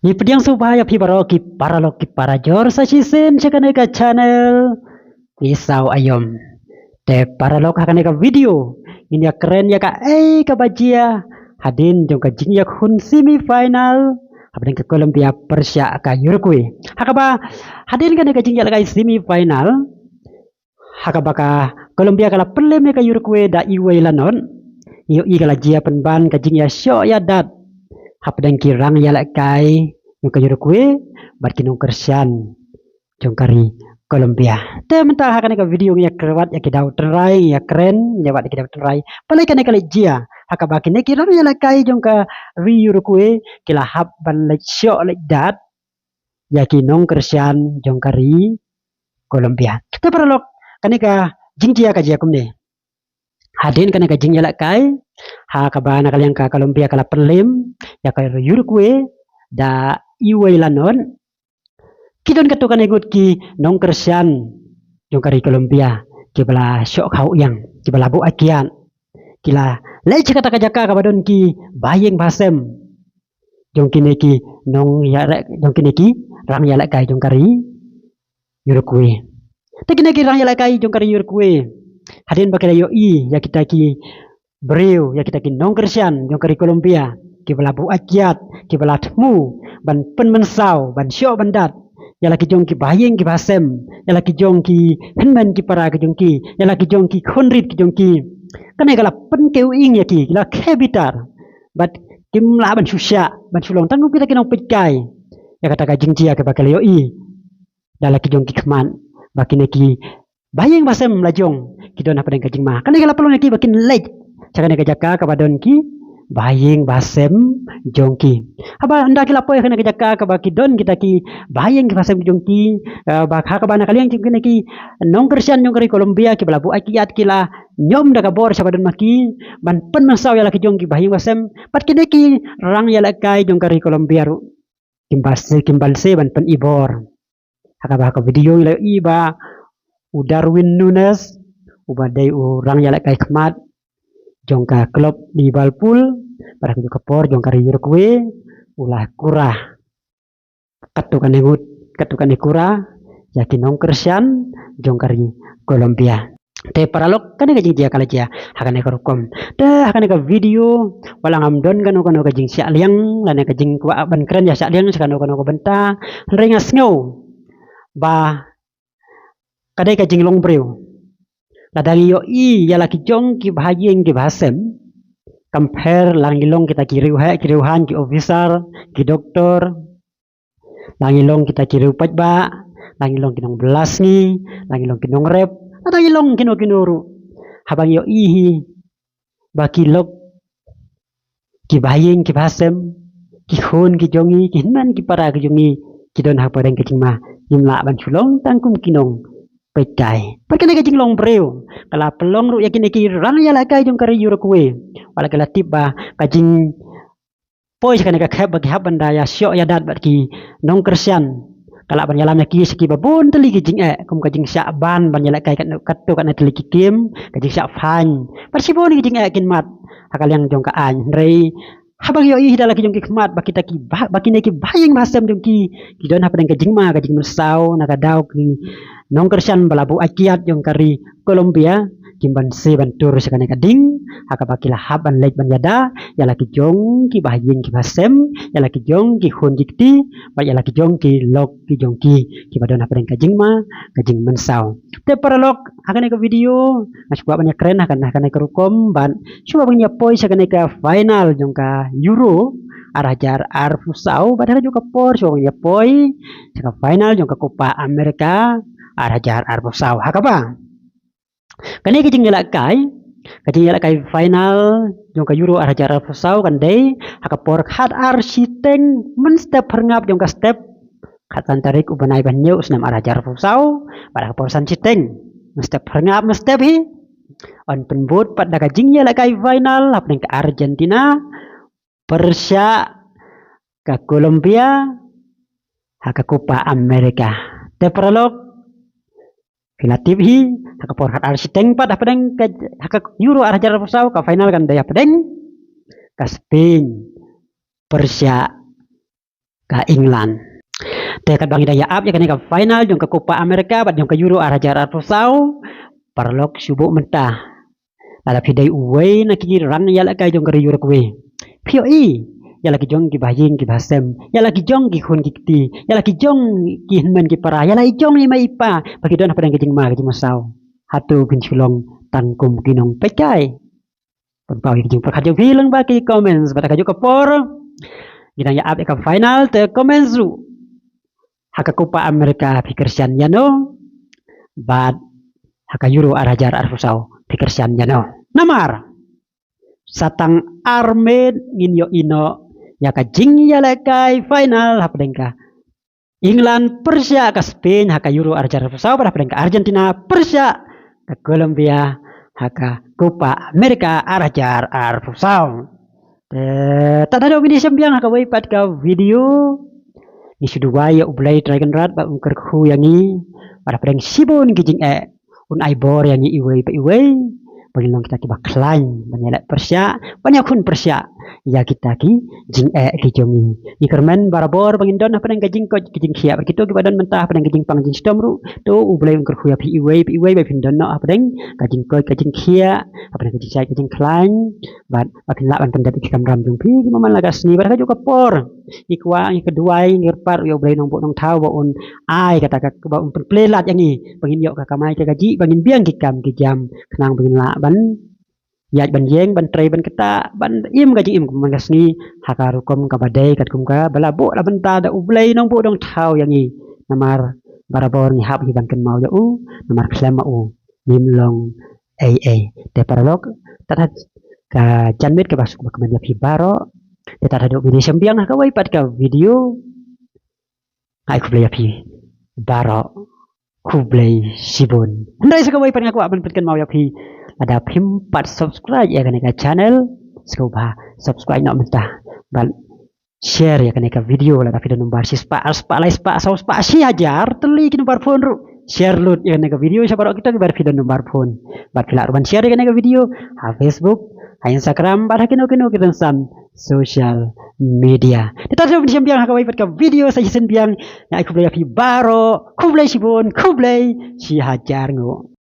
Ni pediang supaya pi paraloki para jor sa sisen sakane ka channel risau ayom. Te paralok hakane ka video. Ini ya keren ya ka ka bajia. Hadin jong ka jing ya kun semifinal. Habden ke Colombia Persia ka Uruguay. Hakaba hadin kan ka jing ya ka semifinal. Hakaba ka Colombia kala pelem ka Uruguay da iwe lanon. Iyo kala jia penban ka jing ya syo ya dat. Habden kirang ya kai yung kayuro kue barkinong kersian jongkari Colombia. Te mental hakan ka video ya kerwat ya kidau terai ya keren ya wat kidau terai. Palai kan kali jia haka bakin ne kirang ya lakai jongka riuro kue kila hab ban lek syo lek dat ya kinong kersian jongkari Colombia. Te paralok kaneka jingjia ka jia kumne. Hadin kan ka jingja lakai ha kabana kalian ka Colombia kala perlim ya ka Uruguay da iwe lanon kidon katukan ikut ki nong kersian jong kari Colombia ki bala syok kau yang ki bala bu akian kila lai kata kajaka kabadon ki bayeng basem jong kini ki nong ya jong kini ki rang ya lakai jong kari Uruguay tekine ki rang ya lakai jong kari Uruguay hadin bakal yo ya kita ki breu ya kita ki nong kersian jong kari Colombia ki bala bu akiat ki bala temu ban pen mensau ban syo bandat ya laki jong ki bayeng ki basem ya laki jong ki henman ki para ki jong ki ya laki jong ki khonrit ki jong ki kana kala pen keu ing ya ki la kebitar bat kim la ban susya ban sulong tanggu kita ki nong pekai ya kata ka jingji ya ke bakal yo da laki jong ki keman bakine ki bayeng basem lajong ki don apa dengan kajing mah kana kala pelong ki bakin lek cakane ka jaka ka badon ki bayeng basem jongki haba anda kila poy kana jaka ka baki don kita ki bayeng basem jongki bakha ka bana kalian kina ki nong kersian nong kari Colombia ki balabu akiat kila nyom daga bor sabadon maki ban pen masaw ya laki jongki bayeng basem pat kina ki rang ya lakai jong kari Colombia ru kimbalse ban pen ibor haka ba ka video ila iba Darwin Nunes ubadai urang ya lakai kemat jongka klub di Balpul pada kuju kepor jongka Uruguay ulah kurah katukan ikura yakin nong kersian jongkari Colombia te paralok kan ka dia kala dia hakan ka rukom dah hakan ka video walang amdon kan ka jing sia liang lan ka jing kwa ban keren ya sia liang sakano ka benta rengas ngau ba kadai ka jing long breu ladang yo ya laki jong ki bahayeng ki basem compare langilong kita kiriuhan ki officer ki doktor langilong kita kiriu pajba langilong kinong belas ni langilong kinong rep langilong kinuru habang yo baki lok ki bahayeng ki basem ki khon ki jongi ki hinman ki para ki jongi ki don hapadeng ki cingma jumla ban sulong tangkum kinong pekai perkene ka jinglong breu kala pelong ru yakin ki ran ya lakai jong kari Uruguay wala kala tiba ka jing poi sakane ka khab bagi habanda ya syok ya dat baki nong kersian kala ban yalam ki siki babon teli ki jing kum ka jing syak ban ban ya lakai kat katu kat teli ki kim ka jing syak fan persibon ki jing kin mat hakal yang jong ka an rei habang yo dala ki jong ki khmat baki taki baki ne ki bayeng basem jong ki don hapa deng ka jing ma ka jing mesau nak daw ki nong kersian balabu akiat jong kari Colombia kimban se bantur sakane kading haka bakila haban lek ban yada ya laki jong ki bahyin ki basem ya laki jong ki khon dikti ba ya laki jong ki lok ki jong ki badon apa ka jing ma ka jing mensau te paralok hakane ka video aswa banyak keren hakane ka rukom ban coba banyak poi sakane ka final jong ka Euro arajar arfusau badara juga por so ya poi ka final jong ka Copa America arajar arfusau hakaba kani kijing kai final jong ka Euro arajar arfusau kan dei hakapor khat ar siteng men step herngap jong ka step khatan tarik ubanai banyu senam arajar arfusau pada porsan siteng step herngap step hi on penbut pada kajing kai final hapeng ke Argentina Persia ke Colombia haka Copa America te prolog Filatip hi haka por hat arsiteng pat pedeng haka Euro arajar pusau ka final kan daya pedeng ka Spain Persia ka England. Dekat bang daya up ya kan ka final jong ka Copa America bat jong ka Euro arajar arfusau parlok subuh mentah. Ala pidai uwe na kini ran ya la ka jong ka Euro kwe. POE ya lagi jong ki bahing ki basem ya lagi jong ki khun ki ti ya lagi jong ki hinmen ki para ya lagi jong ni mai ipa bagi don apa yang ma masau hatu pinculong tangkum kinong pecai pempau ki jong perkat jong bilang bagi comments bata ka jong ka por gidang ya up ka final te comments ru haka Copa America pikirsian yano bad haka Euro arajar arfusau pikirsian yano namar satang arme nginyo ino ya ka jing ya lekai final hapdengka England Persia ka Spain haka Euro arajar arfusau pada hapdengka Argentina Persia ka Colombia haka Copa America arajar arfusau tak ada video sembiang haka wipat ka video ni sudah ya ublay dragon rat ba ungker khu yang ni pada pedang sibun gijing un aibor yang ni iwei pa iwei bagi long kita kiba klain banyak Persia banyak kun Persia ya kita ki jing ki jomi ni kermen barabor bagi don apa pedang gijing ko gijing khia begitu ki badan mentah pedang gijing pang jing stomru tu ublay ungker khu ya pi iwei ba pindon no apa pedang gijing ko gijing khia apa pedang gijing sai gijing klain bat akin la ban pendat ki kamram jung pi ki maman lagas ni pada juga por ikwa yang kedua ngirpar yo blay nong nong tau ba un ai kata ka ba un pelat yang ni bangin yo ka kamai ka gaji bangin biang ki kam ki jam kenang bangin la ban ya ban yeng ban trei ban keta ban im gaji im mangas ni hakaru kom ka badai kat kum ka bala bo la benta da ublay nong bo nong tau yang ni namar barabor ni hab hi ban kan mau ya namar klema nim long ai de paralog tatat ka janmet ka basuk ka manja fi baro kita ada video sembiang nak kawai pat ka video ai ku play api baro ku play sibun ndai sa kawai pat ngaku aban patkan mau api ada pim pat subscribe ya kan ka channel skoba subscribe nak mentah bal share ya kan ka video la tapi nomor sispa spa si ajar teli ki nomor phone ru share load ya kan ka video sa baro kita bar video nomor phone bat kila urban share ya kan ka video ha Facebook ha Instagram pada kino kita sam social media. Kita sudah bersiap haka wipat ka video sa isen biang na aku play api baro, ku play sibon, ku play si hajar ngo.